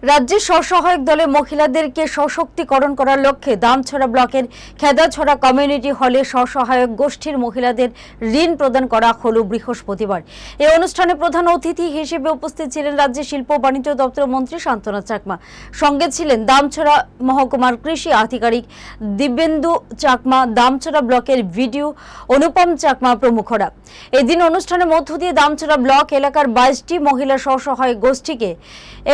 রাজ্যে স্বসহায়ক দলে মহিলাদেরকে সশক্তিকরণ করার লক্ষ্যে দামছড়া ব্লকের খেদাছড়া কমিউনিটি হলে স্বসহায়ক গোষ্ঠীর মহিলাদের ঋণ প্রদান করা হলো বৃহস্পতিবার। এই অনুষ্ঠানে প্রধান অতিথি হিসেবে উপস্থিত ছিলেন রাজ্যের শিল্প ও বাণিজ্য দপ্তর মন্ত্রী শান্তনা চাকমা। সঙ্গে ছিলেন দামছড়া মহকুমার কৃষি আধিকারিক দিব্যেন্দু চাকমা, দামছড়া ব্লকের ভিডিও অনুপম চাকমা প্রমুখরা। এদিন অনুষ্ঠানের মধ্য দিয়ে দামছড়া ব্লক এলাকার 22টি মহিলা স্বসহায়ক গোষ্ঠীকে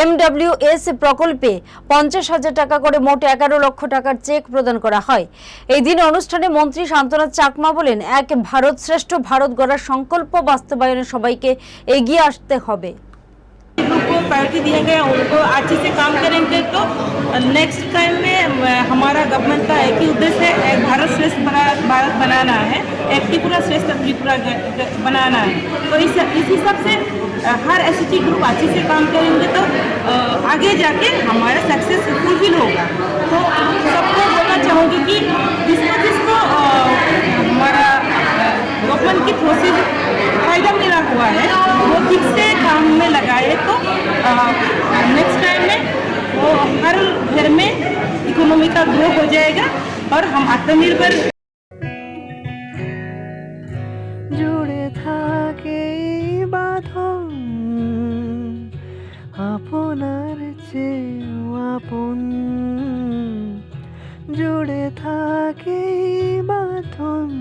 MWS প্রকল্পে 50,000 টাকা করে মোট 11 লক্ষ টাকার চেক প্রদান করা হয়। এই দিন অনুষ্ঠানে মন্ত্রী শান্তনা চাকমা বলেন, এক ভারত শ্রেষ্ঠ ভারত গড়ার সংকল্প বাস্তবায়নে সবাইকে এগিয়ে আসতে হবে। को प्रायोरिटी दिया गया, उनको अच्छे से काम करेंगे तो नेक्स्ट टाइम में हमारा गवर्नमेंट का एक ही उद्देश्य है, एक भारत श्रेष्ठ भारत बनाना है, एक त्रिपुरा श्रेष्ठ त्रिपुरा बनाना है। तो इस हिसाब से हर SHG ग्रुप अच्छे से काम करेंगे तो आगे जाके हमारा सक्सेस फुलफिल होगा। तो सबको बोलना चाहूँगी कि जिसको हमारा गवर्नमेंट की थ्रू से फायदा मिला हुआ है वो ठीक से काम में लगाए तो नेक्स्ट टाइम में वो हर घर में इकोनॉमी का ग्रो हो जाएगा और हम आत्मनिर्भर जुड़े থাকে বাঁধন আপনার চেয়েও আপন, জুড়ে থাকে বাঁধন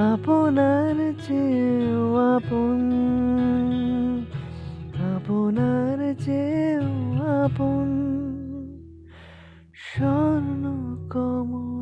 আপনার চেয়েও আপন, আপনার চেয়েও আপন। স্বর্ণ কমল